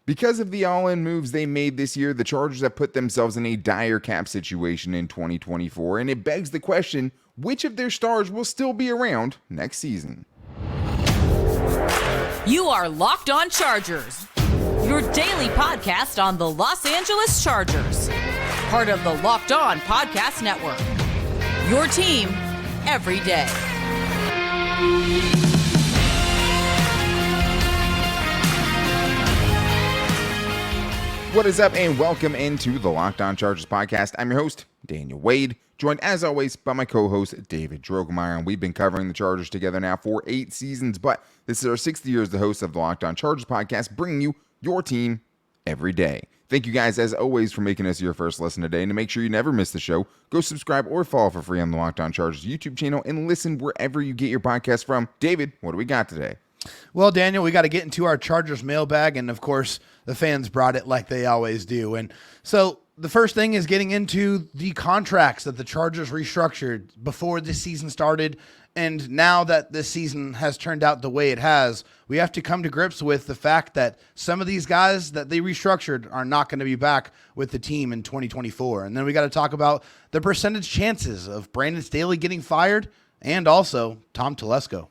Because of the all-in moves they made this year, the Chargers have put themselves in a dire cap situation in 2024, and it begs the question, which of their stars will still be around next season? You are Locked On Chargers, your daily podcast on the Los Angeles Chargers, part of the Locked On Podcast Network, your team every day. What is up, and welcome into the Locked On Chargers podcast. I'm your host, Daniel Wade, joined as always by my co-host, David Drogemeyer, and we've been covering the Chargers together now for 8 seasons, but this is our 6th year as the host of the Locked On Chargers podcast, bringing you your team every day. Thank you guys, as always, for making us your first listen today, and to make sure you never miss the show, go subscribe or follow for free on the Locked On Chargers YouTube channel, and listen wherever you get your podcast from. David, what do we got today? Well, Daniel, we got to get into our Chargers mailbag, and of course, the fans brought it like they always do. And so the first thing is getting into the contracts that the Chargers restructured before this season started. And now that this season has turned out the way it has, we have to come to grips with the fact that some of these guys that they restructured are not going to be back with the team in 2024. And then we got to talk about the percentage chances of Brandon Staley getting fired and also Tom Telesco.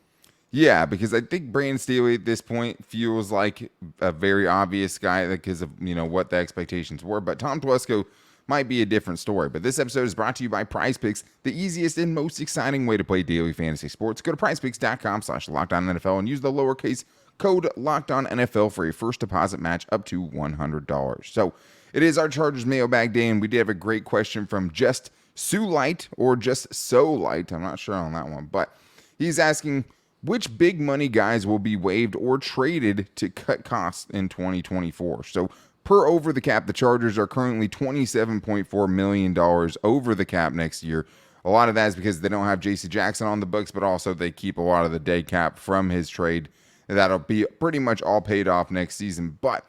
Yeah, because I think Brandon Staley at this point feels like a very obvious guy because of, what the expectations were. But Tom Telesco might be a different story. But this episode is brought to you by PrizePicks, the easiest and most exciting way to play daily fantasy sports. Go to prizepicks.com/LockedOnNFL and use the lowercase code LockedOnNFL for your first deposit match up to $100. So it is our Chargers mailbag day, and we did have a great question from Just Sue Light or Just So Light. I'm not sure on that one, but he's asking, which big money guys will be waived or traded to cut costs in 2024? So per over the cap, the Chargers are currently $27.4 million over the cap next year. A lot of that is because they don't have J.C. Jackson on the books, but also they keep a lot of the dead cap from his trade. That'll be pretty much all paid off next season. But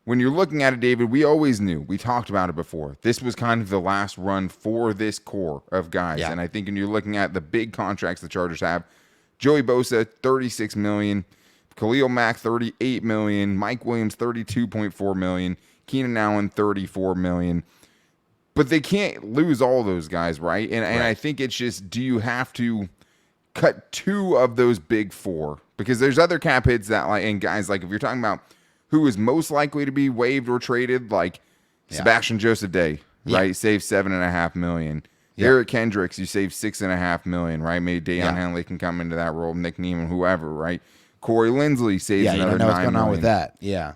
when you're looking at it, David, we always knew, we talked about it before, this was kind of the last run for this core of guys. Yeah. And I think when you're looking at the big contracts the Chargers have, Joey Bosa, $36 million. Khalil Mack, $38 million. Mike Williams, $32.4 million. Keenan Allen, $34 million. But they can't lose all those guys, right? And I think it's just, do you have to cut 2 of those big 4? Because there's other cap hits that, and guys, if you're talking about who is most likely to be waived or traded, Sebastian Joseph Day, right? Save $7.5 million. Eric Kendricks, you save $6.5 million, right? Maybe Deion Henley can come into that role, Nick Neiman, whoever, right? Corey Lindsley saves another $9 million. What's going on with that. Yeah.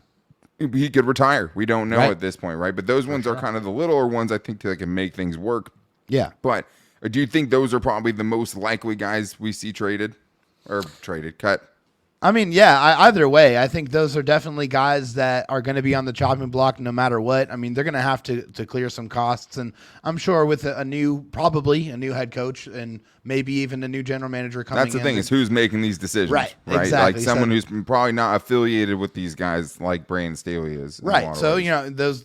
He could retire. We don't know at this point, right? But those ones are kind of the littler ones, I think, that can make things work. Yeah. But do you think those are probably the most likely guys we see cut? I mean, yeah, either way, I think those are definitely guys that are going to be on the chopping block no matter what. I mean, they're going to have to clear some costs, and I'm sure with probably a new head coach and maybe even a new general manager coming in. That's the thing, is who's making these decisions. Right, exactly. Someone who's probably not affiliated with these guys like Brandon Staley is. Right, so, those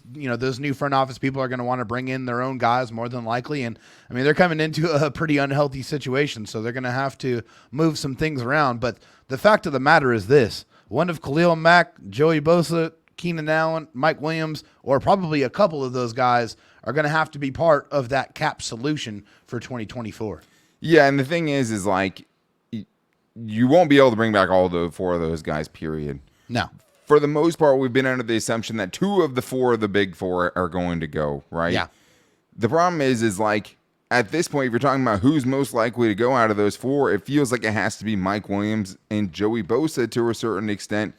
new front office people are going to want to bring in their own guys more than likely, and, I mean, they're coming into a pretty unhealthy situation, so they're going to have to move some things around, but the fact of the matter is this: one of Khalil Mack, Joey Bosa, Keenan Allen, Mike Williams, or probably a couple of those guys are going to have to be part of that cap solution for 2024. Yeah, and the thing is you won't be able to bring back all 4 of those guys, period. No. For the most part, we've been under the assumption that 2 of the 4 of the big 4 are going to go, right? Yeah. The problem is at this point, if you're talking about who's most likely to go out of those 4, it feels like it has to be Mike Williams and Joey Bosa to a certain extent,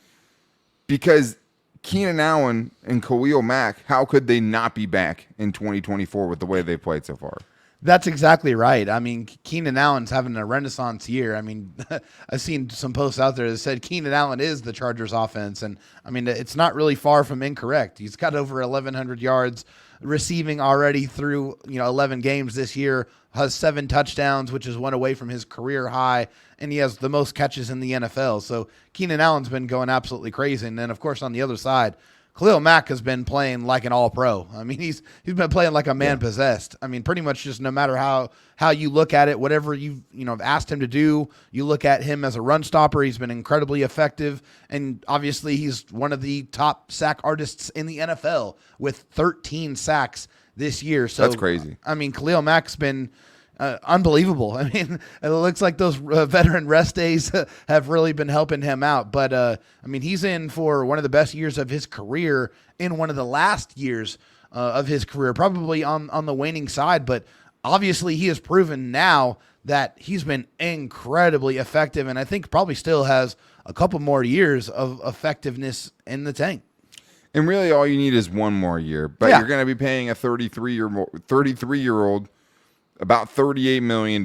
because Keenan Allen and Khalil Mack, how could they not be back in 2024 with the way they've played so far? That's exactly right. I mean, Keenan Allen's having a renaissance year. I mean, I've seen some posts out there that said Keenan Allen is the Chargers offense, and I mean, it's not really far from incorrect. He's got over 1,100 yards receiving already through 11 games this year, has 7 touchdowns, which is 1 away from his career high, and he has the most catches in the NFL. So Keenan Allen's been going absolutely crazy. And then, of course, on the other side, Khalil Mack has been playing like an all-pro. I mean, he's been playing like a man possessed. I mean, pretty much just no matter how you look at it, whatever you've asked him to do, you look at him as a run stopper. He's been incredibly effective, and obviously he's one of the top sack artists in the NFL with 13 sacks this year. So that's crazy. I mean, Khalil Mack's been unbelievable. I mean, it looks like those veteran rest days have really been helping him out. But, I mean, he's in for one of the best years of his career in one of the last years of his career, probably on the waning side. But obviously he has proven now that he's been incredibly effective, and I think probably still has a couple more years of effectiveness in the tank. And really all you need is one more year. But you're going to be paying a 33-year-old about $38 million,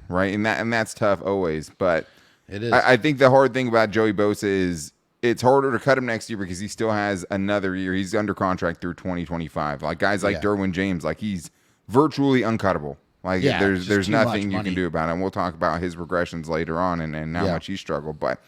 right? And that's tough always. But it is. I think the hard thing about Joey Bosa is it's harder to cut him next year because he still has another year. He's under contract through 2025. Like guys like Derwin James, like he's virtually uncuttable. Like there's nothing you can do about it. And we'll talk about his regressions later on and how much he struggled. But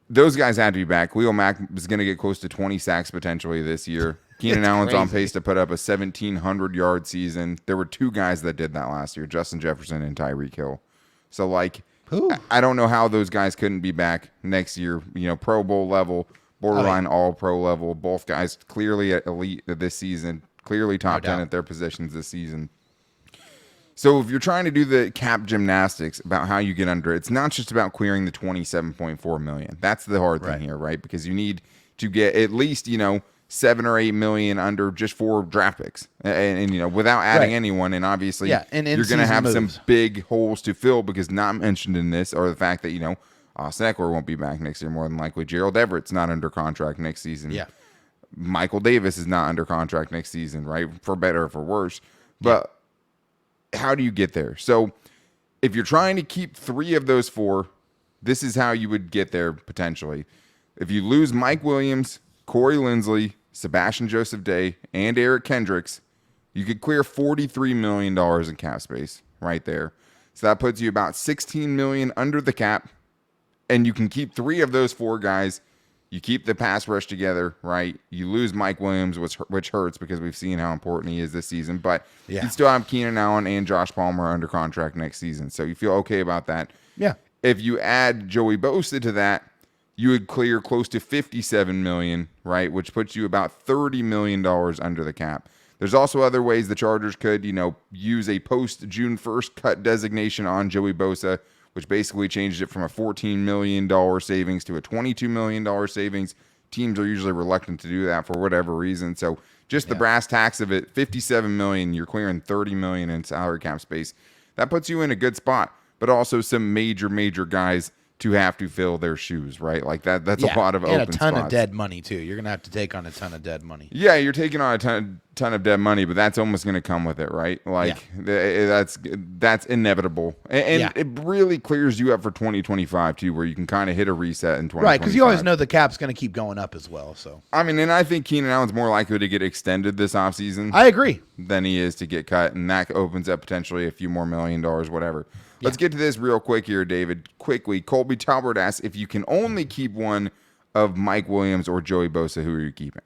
those guys had to be back. Khalil Mack is going to get close to 20 sacks potentially this year. Keenan Allen's on pace to put up a 1,700-yard season. There were two guys that did that last year, Justin Jefferson and Tyreek Hill. So, like, I don't know how those guys couldn't be back next year. Pro Bowl level, borderline all-pro level. Both guys clearly at elite this season, clearly top 10 at their positions this season. So if you're trying to do the cap gymnastics about how you get under it, it's not just about clearing the $27.4 million. That's the hard thing here, right? Because you need to get at least, $7 or $8 million under just 4 draft picks, and without adding anyone. And obviously, you're going to have some big holes to fill because not mentioned in this are the fact that Austin Eckler won't be back next year more than likely. Gerald Everett's not under contract next season. Yeah, Michael Davis is not under contract next season, right? For better or for worse, but. How do you get there? So if you're trying to keep 3 of those 4, this is how you would get there potentially. If you lose Mike Williams, Corey Linsley, Sebastian Joseph Day, and Eric Kendricks, you could clear $43 million in cap space right there. So that puts you about $16 million under the cap, and you can keep 3 of those 4 guys. You keep the pass rush together, right? You lose Mike Williams, which hurts because we've seen how important he is this season. But you still have Keenan Allen and Josh Palmer under contract next season. So you feel okay about that. Yeah. If you add Joey Bosa to that, you would clear close to $57 million, right? Which puts you about $30 million under the cap. There's also other ways the Chargers could, use a post-June 1st cut designation on Joey Bosa, which basically changed it from a $14 million savings to a $22 million savings. Teams are usually reluctant to do that for whatever reason. So just the brass tacks of it, $57 million, you're clearing $30 million in salary cap space. That puts you in a good spot, but also some major guys to have to fill their shoes, right? Like that's a lot of open spots. And a ton of dead money, too. You're going to have to take on a ton of dead money. Yeah, you're taking on a ton of dead money, but that's almost going to come with it, right? Like that's inevitable. And it really clears you up for 2025, too, where you can kind of hit a reset in 2025. Right, because you always know the cap's going to keep going up as well. So I mean, and I think Keenan Allen's more likely to get extended this offseason. I agree. Than he is to get cut, and that opens up potentially a few more $1 million, whatever. Let's get to this real quick here, David. Quickly, Colby Talbert asks, if you can only keep one of Mike Williams or Joey Bosa, who are you keeping?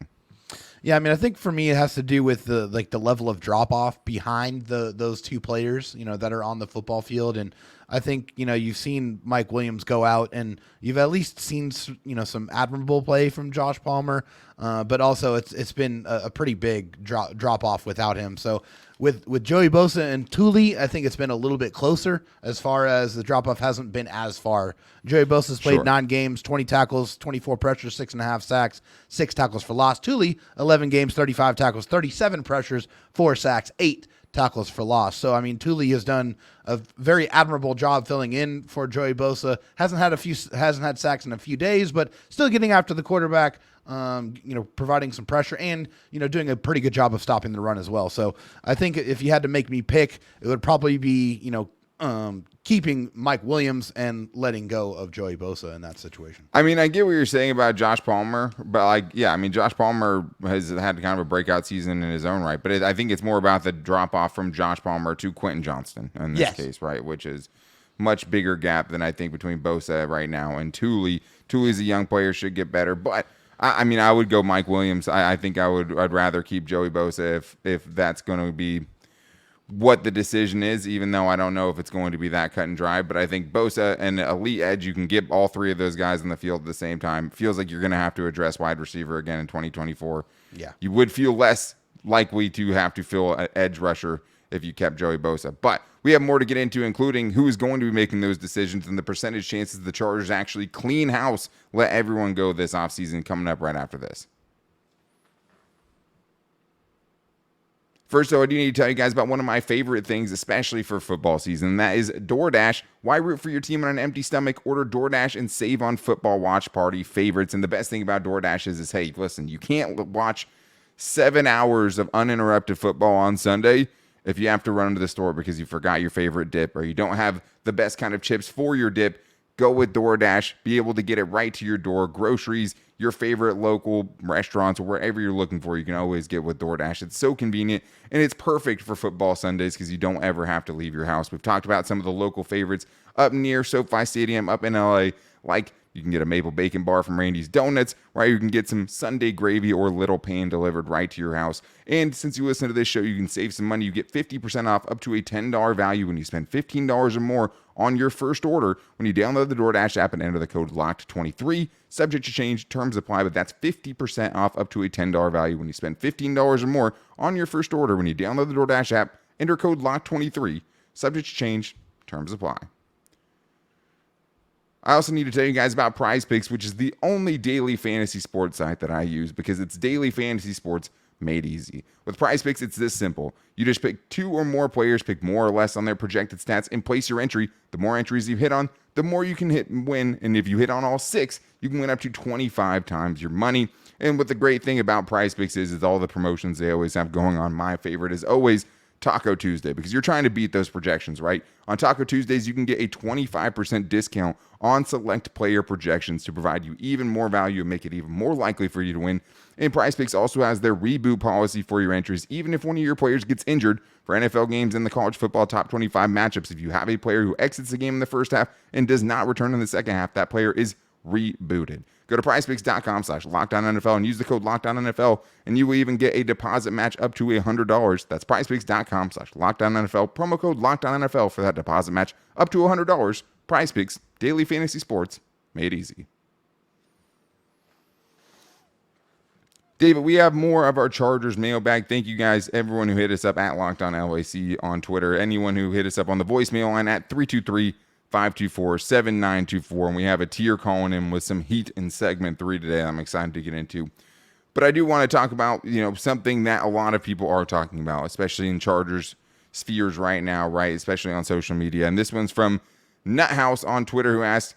Yeah, I mean, I think for me it has to do with the level of drop off behind those 2 players, that are on the football field. And I think you've seen Mike Williams go out, and you've at least seen some admirable play from Josh Palmer, but also it's been a pretty big drop off without him. So with Joey Bosa and Thule, I think it's been a little bit closer as far as the drop off hasn't been as far. Joey Bosa's played 9 games, 20 tackles, 24 pressures, 6.5 sacks, 6 tackles for loss. Thule, 11 games, 35 tackles, 37 pressures, 4 sacks, 8 tackles for loss. So, I mean, Thule has done a very admirable job filling in for Joey Bosa. Hasn't had sacks in a few days, but still getting after the quarterback, providing some pressure and, doing a pretty good job of stopping the run as well. So I think if you had to make me pick, it would probably be, keeping Mike Williams and letting go of Joey Bosa in that situation. I mean, I get what you're saying about Josh Palmer, but Josh Palmer has had kind of a breakout season in his own right, but I think it's more about the drop off from Josh Palmer to Quentin Johnston in this case, right? Which is much bigger gap than I think between Bosa right now and Thule. Thule's a young player, should get better, but I mean, I would go Mike Williams. I think I'd rather keep Joey Bosa if that's going to be what the decision is, even though I don't know if it's going to be that cut and dry. But I think Bosa and elite edge, you can get all three of those guys in the field at the same time. Feels like you're going to have to address wide receiver again in 2024. Yeah. You would feel less likely to have to fill an edge rusher if you kept Joey Bosa. But we have more to get into, including who is going to be making those decisions and the percentage chances the Chargers actually clean house, let everyone go this offseason, coming up right after this. First, though, I do need to tell you guys about one of my favorite things, especially for football season, and that is DoorDash. Why root for your team on an empty stomach? Order DoorDash and save on football watch party favorites. And the best thing about DoorDash is hey, listen, you can't watch 7 hours of uninterrupted football on Sunday if you have to run into the store because you forgot your favorite dip or you don't have the best kind of chips for your dip. Go with DoorDash. Be able to get it right to your door. Groceries, your favorite local restaurants, or wherever you're looking for, you can always get with DoorDash. It's so convenient, and it's perfect for football Sundays because you don't ever have to leave your house. We've talked about some of the local favorites up near SoFi Stadium, up in LA, like you can get a maple bacon bar from Randy's Donuts, right? You can get some Sunday gravy or Little Pan delivered right to your house. And since you listen to this show, you can save some money. You get 50% off up to a $10 value when you spend $15 or more on your first order when you download the DoorDash app and enter the code LOCKED23. Subject to change, terms apply, but that's 50% off up to a $10 value when you spend $15 or more on your first order when you download the DoorDash app, enter code LOCKED23. Subject to change, terms apply. I also need to tell you guys about PrizePicks, which is the only daily fantasy sports site that I use because it's daily fantasy sports made easy. With PrizePicks, it's this simple. You just pick 2 or more players, pick more or less on their projected stats, and place your entry. The more entries you hit on, the more you can hit and win. And if you hit on all 6, you can win up to 25 times your money. And what the great thing about PrizePicks is all the promotions they always have going on. My favorite is always Taco Tuesday because you're trying to beat those projections, right? On Taco Tuesdays, you can get a 25% discount on select player projections to provide you even more value and make it even more likely for you to win. And PrizePicks also has their reboot policy for your entries, even if one of your players gets injured for NFL games and the college football top 25 matchups. If you have a player who exits the game in the first half and does not return in the second half, that player is rebooted. Go to prizepicks.com/LockedOnNFL and use the code LockedOnNFL, and you will even get a deposit match up to $100. That's prizepicks.com/LockedOnNFL. Promo code LockedOnNFL for that deposit match up to $100. PrizePicks, daily fantasy sports made easy. David, we have more of our Chargers mailbag. Thank you guys, everyone who hit us up at LockedOnLAC on Twitter, anyone who hit us up on the voicemail line at 323-524-7924. And we have a tier calling in with some heat in segment 3 today I'm excited to get into. But I do want to talk about, something that a lot of people are talking about, especially in Chargers spheres right now, right? Especially on social media. And this one's from Nuthouse on Twitter, who asked,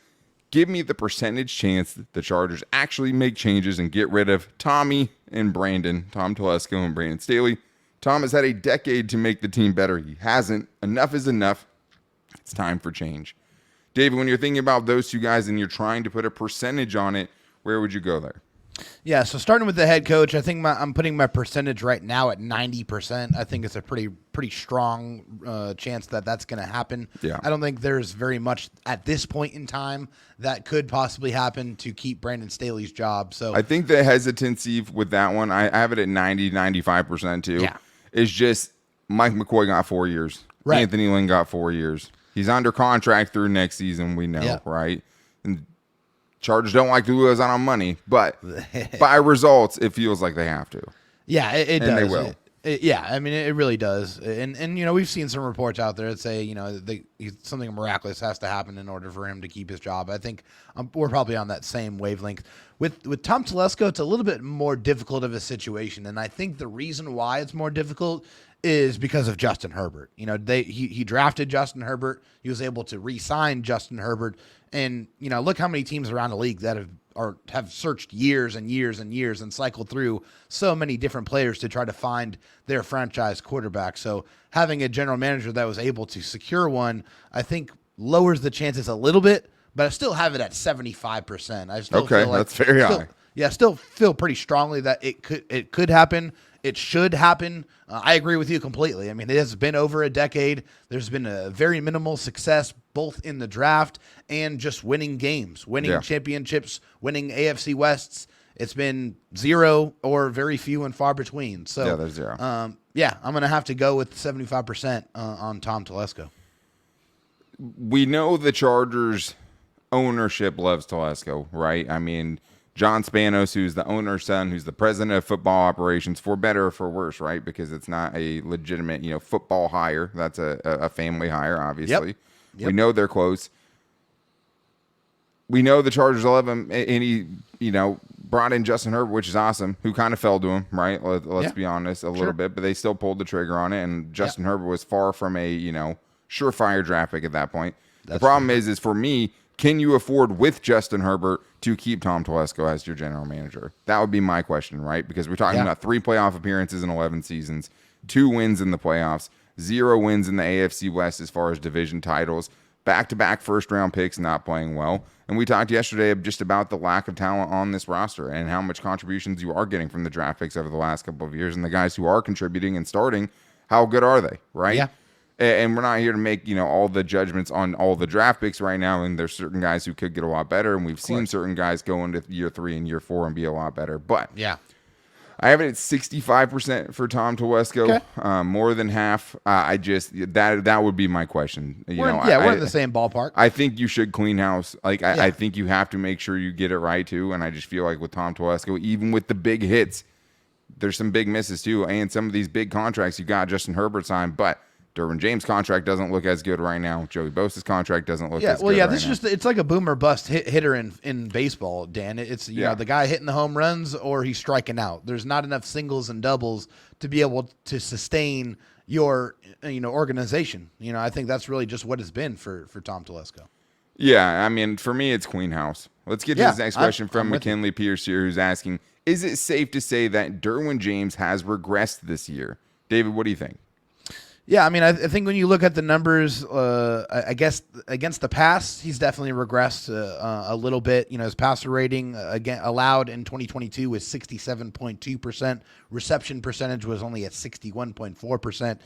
give me the percentage chance that the Chargers actually make changes and get rid of Tommy and Brandon, Tom Telesco and Brandon Staley. Tom has had a decade to make the team better. He hasn't. Enough is enough. It's time for change. David, when you're thinking about those two guys and you're trying to put a percentage on it, where would you go there? Yeah, so starting with the head coach, I think I'm putting my percentage right now at 90%. I think it's a pretty strong chance that that's going to happen. Yeah. I don't think there's very much at this point in time that could possibly happen to keep Brandon Staley's job. So I think the hesitancy with that one, I have it at 90-95% too. Yeah. Is just Mike McCoy got 4 years. Right. Anthony Lynn got 4 years. He's under contract through next season, we know, Yeah. right? And Chargers don't like to lose out on money, but by results, it feels like they have to. Yeah, it does. And they will. Yeah, I mean, it really does. And we've seen some reports out there that say, something miraculous has to happen in order for him to keep his job. I think we're probably on that same wavelength. With Tom Telesco, it's a little bit more difficult of a situation. And I think the reason why it's more difficult is because of Justin Herbert. He drafted Justin Herbert. He was able to re-sign Justin Herbert. And, look how many teams around the league that have searched years and years and years and cycled through so many different players to try to find their franchise quarterback. So having a general manager that was able to secure one, I think lowers the chances a little bit, but I still have it at 75%. I still feel like that's very high. Yeah, still feel pretty strongly that it could happen. It should happen. I agree with you completely. I mean, it has been over a decade. There's been a very minimal success both in the draft and just winning games, winning championships, winning AFC Wests. it's been 0 or very few and far between. So Yeah, there's 0. I'm going to have to go with 75% on Tom Telesco. We know the Chargers ownership loves Telesco, right? I mean, John Spanos, who's the owner's son, who's the president of football operations, for better or for worse, right? Because it's not a legitimate, football hire. That's a family hire, obviously. Yep. We know they're close. We know the Chargers love him, and he, brought in Justin Herbert, which is awesome, who kind of fell to him, right? Let's be honest, a little bit, but they still pulled the trigger on it, and Justin Herbert was far from a, surefire draft pick at that point. The problem is for me, can you afford with Justin Herbert to keep Tom Telesco as your general manager? That would be my question, right? Because we're talking about 3 playoff appearances in 11 seasons, 2 wins in the playoffs, 0 wins in the AFC West as far as division titles, back-to-back first-round picks not playing well. And we talked yesterday just about the lack of talent on this roster and how much contributions you are getting from the draft picks over the last couple of years. And the guys who are contributing and starting, how good are they, right? Yeah. And we're not here to make, all the judgments on all the draft picks right now. And there's certain guys who could get a lot better. And we've seen certain guys go into year 3 and year 4 and be a lot better. But I have it at 65% for Tom Telesco, more than half. That would be my question. We're in the same ballpark. I think you should clean house. I think you have to make sure you get it right too. And I just feel like with Tom Telesco, even with the big hits, there's some big misses too. And some of these big contracts you got Justin Herbert signed, but Derwin James' contract doesn't look as good right now. Joey Bosa's contract doesn't look as good right now. It's like a boomer bust hitter in baseball, Dan. It's the guy hitting the home runs or he's striking out. There's not enough singles and doubles to be able to sustain your organization. I think that's really just what it's been for Tom Telesco. Yeah, I mean, for me, it's clean house. Let's get to this next question from McKinley Pierce here, who's asking, is it safe to say that Derwin James has regressed this year? David, what do you think? Yeah, I mean, I think when you look at the numbers, I guess against the pass, he's definitely regressed a little bit. His passer rating again allowed in 2022 was 67.2%. Reception percentage was only at 61.4%.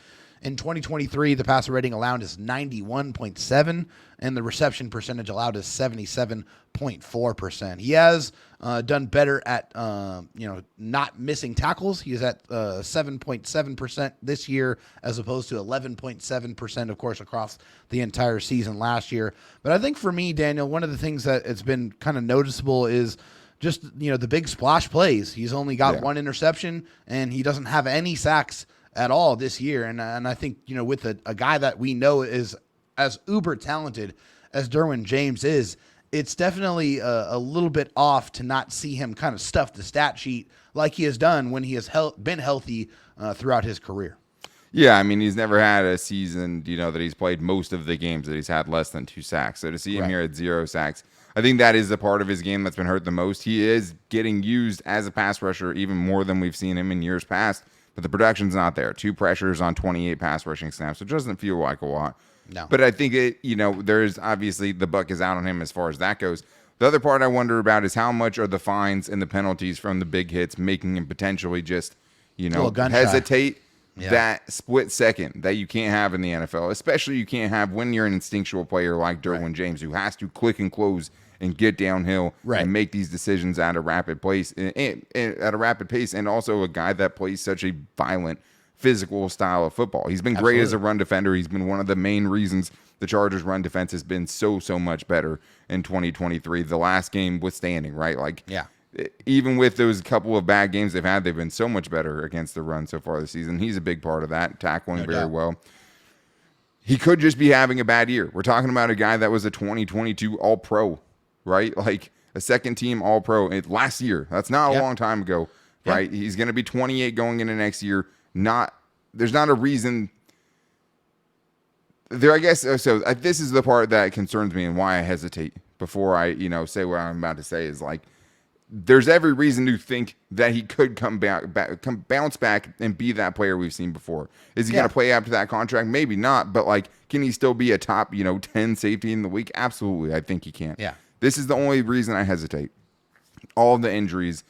In 2023, the passer rating allowed is 91.7, and the reception percentage allowed is 77.4%. He has done better at not missing tackles. He's at 7.7% this year, as opposed to 11.7%, of course, across the entire season last year. But I think for me, Daniel, one of the things that it's been kind of noticeable is just the big splash plays. He's only got 1 interception, and he doesn't have any sacks at all this year. And I think, with a guy that we know is as uber talented as Derwin James is, it's definitely a little bit off to not see him kind of stuff the stat sheet like he has done when he has been healthy throughout his career. Yeah, I mean, he's never had a season, that he's played most of the games that he's had less than 2 sacks. So to see him here at 0 sacks, I think that is the part of his game that's been hurt the most. He is getting used as a pass rusher even more than we've seen him in years past. But the production's not there. 2 pressures on 28 pass rushing snaps, which doesn't feel like a lot. No. But I think there's obviously the buck is out on him as far as that goes. The other part I wonder about is how much are the fines and the penalties from the big hits making him potentially just, hesitate that split second that you can't have in the NFL, especially you can't have when you're an instinctual player like Derwin James, who has to click and close and get downhill and make these decisions at a rapid pace, and also a guy that plays such a violent, physical style of football. He's been great as a run defender. He's been one of the main reasons the Chargers' run defense has been so much better in 2023. The last game withstanding, right? Even with those couple of bad games they've had, they've been so much better against the run so far this season. He's a big part of that, tackling very well. He could just be having a bad year. We're talking about a guy that was a 2022 All-Pro, right? Like a second-team All-Pro last year. That's not a long time ago, right? He's going to be 28 going into next year. There's not a reason there. I guess so. This is the part that concerns me and why I hesitate before I, say what I'm about to say is there's every reason to think that he could bounce back and be that player we've seen before. Is he going to play up to that contract? Maybe not, but can he still be a top, 10 safety in the league? Absolutely. I think he can. Yeah. This is the only reason I hesitate. All of the injuries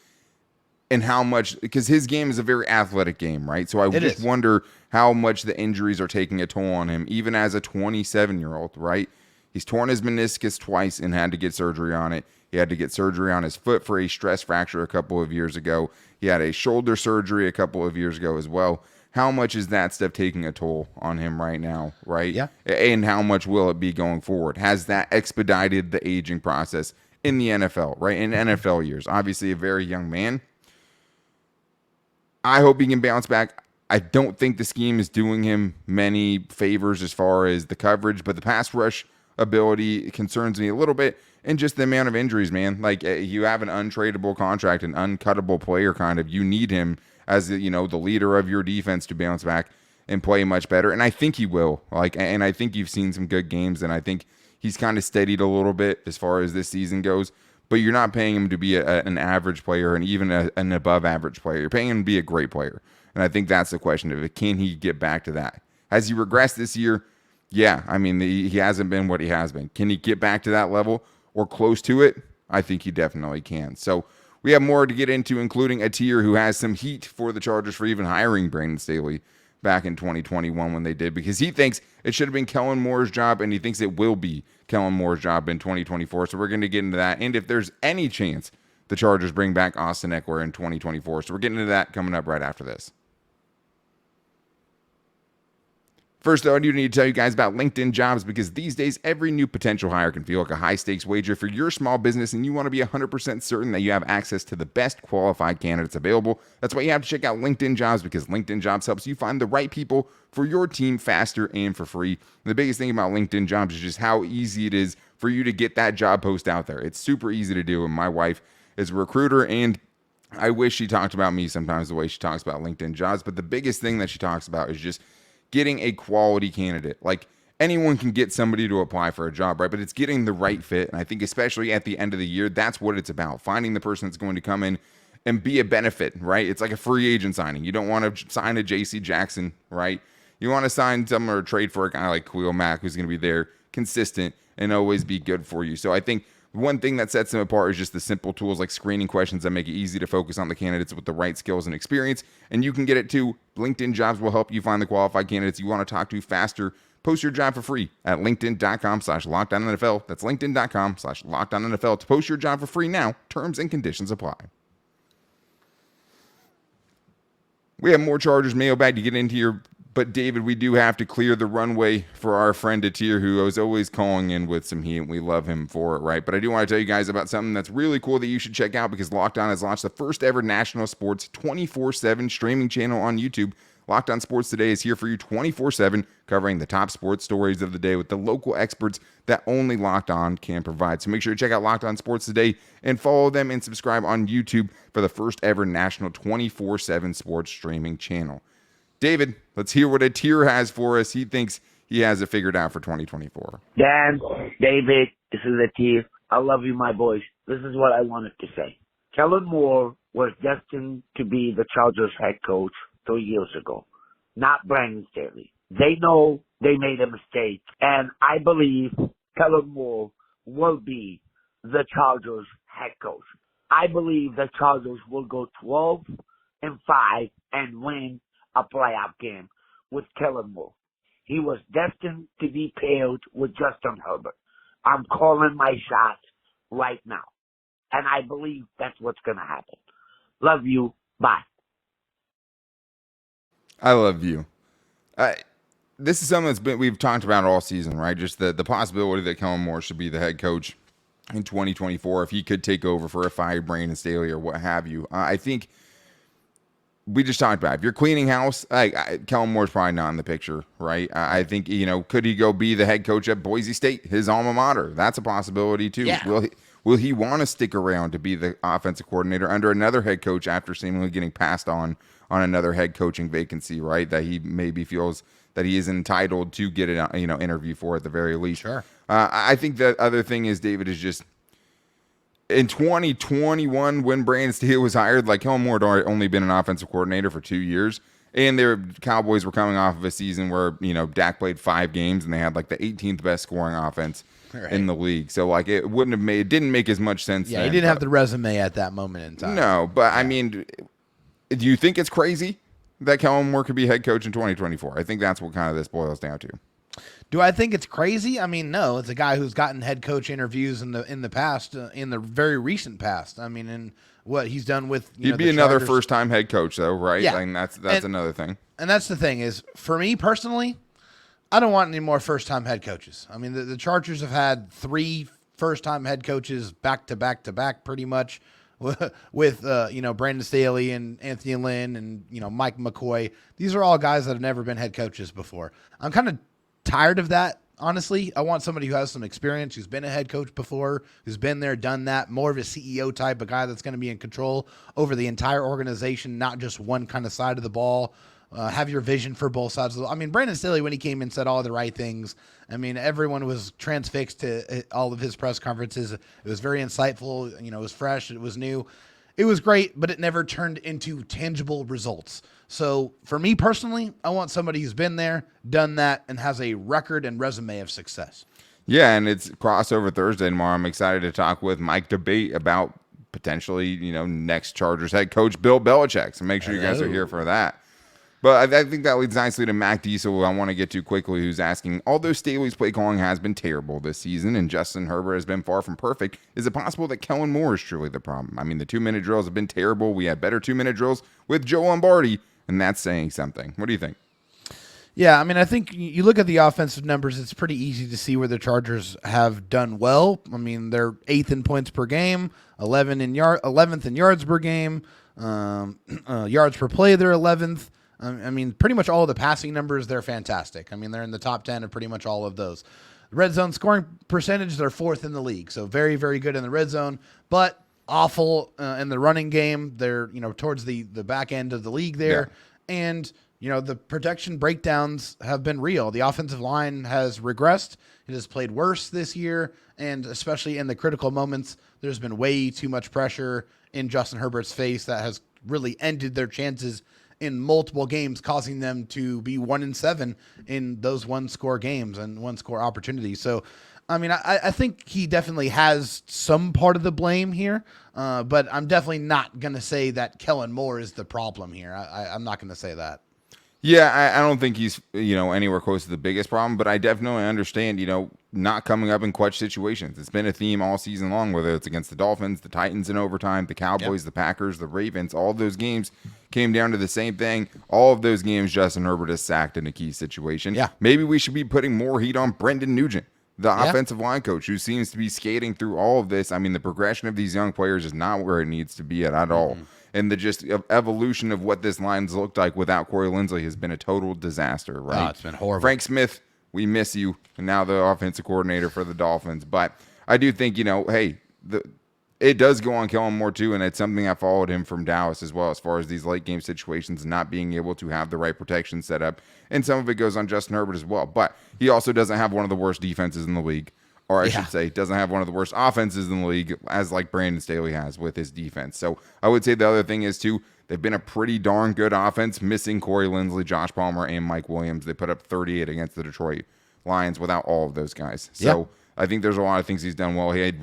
and how much, because his game is a very athletic game, right? So I just wonder how much the injuries are taking a toll on him, even as a 27-year-old, right? He's torn his meniscus twice and had to get surgery on it. He had to get surgery on his foot for a stress fracture a couple of years ago. He had a shoulder surgery a couple of years ago as well. How much is that stuff taking a toll on him right now, right? Yeah. And how much will it be going forward? Has that expedited the aging process in the NFL, right? In NFL years. Obviously, a very young man. I hope he can bounce back. I don't think the scheme is doing him many favors as far as the coverage, but the pass rush ability concerns me a little bit, and just the amount of injuries, man. Like, you have an untradeable contract, an uncuttable player kind of. You need him as, the leader of your defense to bounce back and play much better, and I think he will. And I think you've seen some good games, and I think he's kind of steadied a little bit as far as this season goes. But you're not paying him to be an average player and even an above average player. You're paying him to be a great player. And I think that's the question of it. Can he get back to that? Has he regressed this year? Yeah. I mean, he hasn't been what he has been. Can he get back to that level or close to it? I think he definitely can. So we have more to get into, including a tier who has some heat for the Chargers for even hiring Brandon Staley back in 2021 when they did, because he thinks it should have been Kellen Moore's job, and he thinks it will be Kellen Moore's job in 2024. So we're going to get into that. And if there's any chance the Chargers bring back Austin Eckler in 2024. So we're getting into that coming up right after this. First, though, I do need to tell you guys about LinkedIn Jobs, because these days, every new potential hire can feel like a high-stakes wager for your small business, and you want to be 100% certain that you have access to the best qualified candidates available. That's why you have to check out LinkedIn Jobs, because LinkedIn Jobs helps you find the right people for your team faster and for free. And the biggest thing about LinkedIn Jobs is just how easy it is for you to get that job post out there. It's super easy to do, and my wife is a recruiter, and I wish she talked about me sometimes the way she talks about LinkedIn Jobs, but the biggest thing that she talks about is just getting a quality candidate. Like, anyone can get somebody to apply for a job, right? But it's getting the right fit. And I think especially at the end of the year, that's what it's about. Finding the person that's going to come in and be a benefit, right? It's like a free agent signing. You don't want to sign a J.C. Jackson, right? You want to sign someone or trade for a guy like Khalil Mack who's going to be there, consistent, and always be good for you. So I think one thing that sets them apart is just the simple tools like screening questions that make it easy to focus on the candidates with the right skills and experience. And you can get it too. LinkedIn Jobs will help you find the qualified candidates you want to talk to faster. Post your job for free at linkedin.com/LockedOnNFL. That's linkedin.com/LockedOnNFL to post your job for free now. Terms and conditions apply. We have more Chargers mailbag to get into here. But, David, we do have to clear the runway for our friend Atir, who is always calling in with some heat, and we love him for it, right? But I do want to tell you guys about something that's really cool that you should check out, because Locked On has launched the first ever national sports 24/7 streaming channel on YouTube. Locked On Sports Today is here for you 24/7, covering the top sports stories of the day with the local experts that only Locked On can provide. So make sure to check out Locked On Sports Today and follow them and subscribe on YouTube for the first ever national 24/7 sports streaming channel. David, let's hear what Atir has for us. He thinks he has it figured out for 2024. Dan, David, this is Atir. I love you, my boys. This is what I wanted to say. Kellen Moore was destined to be the Chargers head coach 3 years ago, not Brandon Staley. They know they made a mistake, and I believe Kellen Moore will be the Chargers head coach. I believe the Chargers will go 12-5 and win a playoff game with Kellen Moore. He was destined to be paired with Justin Herbert. I'm calling my shot right now. And I believe that's what's going to happen. Love you. Bye. I love you. This is something we've talked about all season, right? Just the possibility that Kellen Moore should be the head coach in 2024 if he could take over for a fired Brandon Staley or what have you. I think we just talked about it. If you're cleaning house, Kellen Moore's probably not in the picture, right? I think, could he go be the head coach at Boise State, his alma mater? That's a possibility too. Yeah. Will he want to stick around to be the offensive coordinator under another head coach after seemingly getting passed on another head coaching vacancy, right? That he maybe feels that he is entitled to get an interview for at the very least. Sure. I think the other thing is, David, is just in 2021, when Brandon Staley was hired, like, Kellen Moore had only been an offensive coordinator for 2 years, and their Cowboys were coming off of a season where Dak played 5 games and they had like the 18th best scoring offense in the league. So like it didn't make as much sense. Yeah, then, he didn't have the resume at that moment in time. No, but I mean, do you think it's crazy that Kellen Moore could be head coach in 2024? I think that's what kind of this boils down to. Do I think it's crazy? I mean, no. It's a guy who's gotten head coach interviews in the past, in the very recent past. I mean, and what he's done with he'd be another first-time head coach, though, right? Yeah, and that's another thing. And that's the thing is, for me personally, I don't want any more first-time head coaches. I mean, the Chargers have had 3 first-time head coaches back to back to back, pretty much, with Brandon Staley and Anthony Lynn and Mike McCoy. These are all guys that have never been head coaches before. I'm kind of tired of that, honestly. I want somebody who has some experience, who's been a head coach before, who's been there, done that, more of a CEO type, a guy that's going to be in control over the entire organization, not just one kind of side of the ball. Have your vision for both sides. I mean, Brandon Staley, when he came in, said all the right things. I mean, everyone was transfixed to all of his press conferences. It was very insightful. It was fresh. It was new. It was great, but it never turned into tangible results. So for me personally, I want somebody who's been there, done that, and has a record and resume of success. Yeah, and it's crossover Thursday tomorrow. I'm excited to talk with Mike Debate about potentially, next Chargers head coach Bill Belichick. So make sure you guys are here for that. But I think that leads nicely to Mac Diesel, who I want to get to quickly, who's asking, although Staley's play calling has been terrible this season and Justin Herbert has been far from perfect, is it possible that Kellen Moore is truly the problem? I mean, the 2-minute drills have been terrible. We had better 2-minute drills with Joe Lombardi, and that's saying something. What do you think? Yeah, I mean, I think you look at the offensive numbers, it's pretty easy to see where the Chargers have done well. I mean, they're 8th in points per game, 11th in yards per game, yards per play, they're 11th. I mean, pretty much all of the passing numbers, they're fantastic. I mean, they're in the top 10 of pretty much all of those. Red zone scoring percentage, they're 4th in the league. So very, very good in the red zone, but awful in the running game. They're, towards the back end of the league there. Yeah. And, the protection breakdowns have been real. The offensive line has regressed. It has played worse this year. And especially in the critical moments, there's been way too much pressure in Justin Herbert's face that has really ended their chances in multiple games, causing them to be 1-7 in those 1-score games and 1-score opportunities. So, I mean, I think he definitely has some part of the blame here, but I'm definitely not going to say that Kellen Moore is the problem here. I'm not going to say that. Yeah, I don't think he's, anywhere close to the biggest problem, but I definitely understand, not coming up in clutch situations. It's been a theme all season long, whether it's against the Dolphins, the Titans in overtime, the Cowboys, the Packers, the Ravens. All of those games came down to the same thing. All of those games, Justin Herbert is sacked in a key situation. Yeah. Maybe we should be putting more heat on Brendan Nugent, the offensive line coach, who seems to be skating through all of this. I mean, the progression of these young players is not where it needs to be at all. And the just evolution of what this line's looked like without Corey Linsley has been a total disaster, right? Oh, it's been horrible. Frank Smith, we miss you, and now the offensive coordinator for the Dolphins. But I do think, it does go on Kellen Moore too, and it's something I followed him from Dallas as well, as far as these late game situations, not being able to have the right protection set up. And some of it goes on Justin Herbert as well. But he also doesn't have one of the worst defenses in the league. Or I should say, doesn't have one of the worst offenses in the league, as like Brandon Staley has with his defense. So I would say the other thing is, too, they've been a pretty darn good offense, missing Corey Linsley, Josh Palmer, and Mike Williams. They put up 38 against the Detroit Lions without all of those guys. So I think there's a lot of things he's done well. He had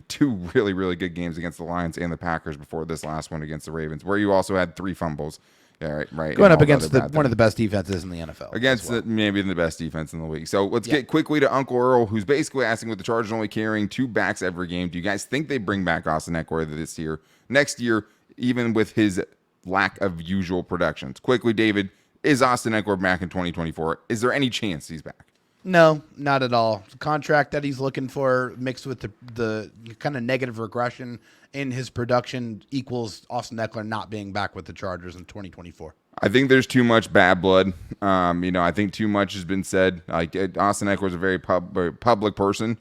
two really, really good games against the Lions and the Packers before this last one against the Ravens, where you also had 3 fumbles. Yeah, right. Going up against one of the best defenses in the NFL. Against maybe the best defense in the league. So let's get quickly to Uncle Earl, who's basically asking, with the Chargers only carrying 2 backs every game, do you guys think they bring back Austin Eckler this year, next year, even with his lack of usual productions? Quickly, David, is Austin Eckler back in 2024? Is there any chance he's back? No, not at all. The contract that he's looking for mixed with the kind of negative regression in his production equals Austin Eckler not being back with the Chargers in 2024. I think there's too much bad blood. I think too much has been said. Like, Austin Eckler is a very public person.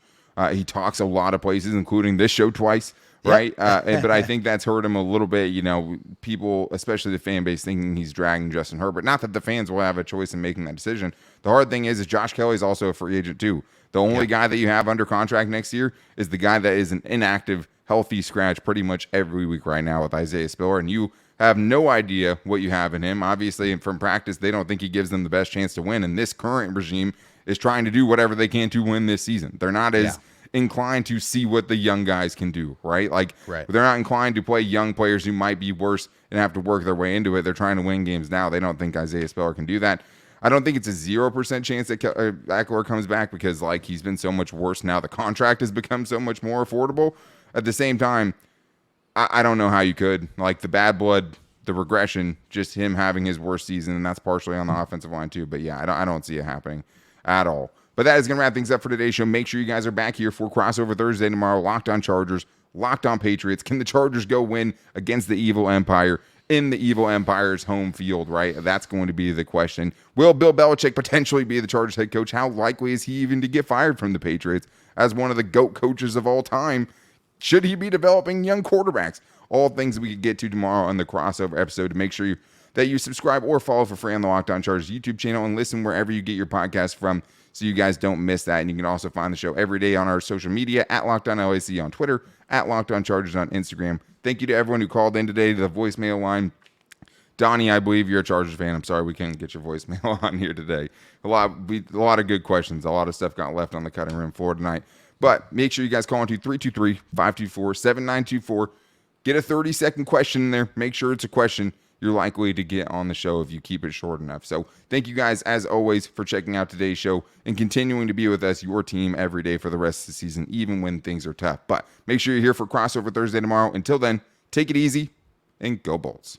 He talks a lot of places, including this show twice. Right. But I think that's hurt him a little bit. People, especially the fan base, thinking he's dragging Justin Herbert. Not that the fans will have a choice in making that decision. The hard thing is Josh Kelly's also a free agent too. The only guy that you have under contract next year is the guy that is an inactive, healthy scratch pretty much every week right now with Isaiah Spiller. And you have no idea what you have in him. Obviously, from practice, they don't think he gives them the best chance to win. And this current regime is trying to do whatever they can to win this season. They're not as inclined to see what the young guys can do, right? They're not inclined to play young players who might be worse and have to work their way into it. They're trying to win games now. They don't think Isaiah Spiller can do that. I don't think it's a 0% chance that Eckler comes back because like he's been so much worse now. The contract has become so much more affordable. At the same time, I don't know how you could. Like the bad blood, the regression, just him having his worst season, and that's partially on the offensive line too. But yeah, I don't see it happening at all. But that is going to wrap things up for today's show. Make sure you guys are back here for Crossover Thursday tomorrow. Locked on Chargers, Locked on Patriots. Can the Chargers go win against the Evil Empire in the Evil Empire's home field, right? That's going to be the question. Will Bill Belichick potentially be the Chargers head coach? How likely is he even to get fired from the Patriots as one of the GOAT coaches of all time? Should he be developing young quarterbacks? All things we could get to tomorrow on the Crossover episode. Make sure that you subscribe or follow for free on the Locked On Chargers YouTube channel and listen wherever you get your podcast from so you guys don't miss that. And you can also find the show every day on our social media at Locked On LAC on Twitter, at Locked On Chargers on Instagram. Thank you to everyone who called in today to the voicemail line. Donnie, I believe you're a Chargers fan. I'm sorry we couldn't get your voicemail on here today. A lot of good questions. A lot of stuff got left on the cutting room floor tonight. But make sure you guys call into 323-524-7924. Get a 30-second question in there. Make sure it's a question you're likely to get on the show if you keep it short enough. So thank you guys, as always, for checking out today's show and continuing to be with us, your team, every day for the rest of the season, even when things are tough. But make sure you're here for Crossover Thursday tomorrow. Until then, take it easy and go Bolts.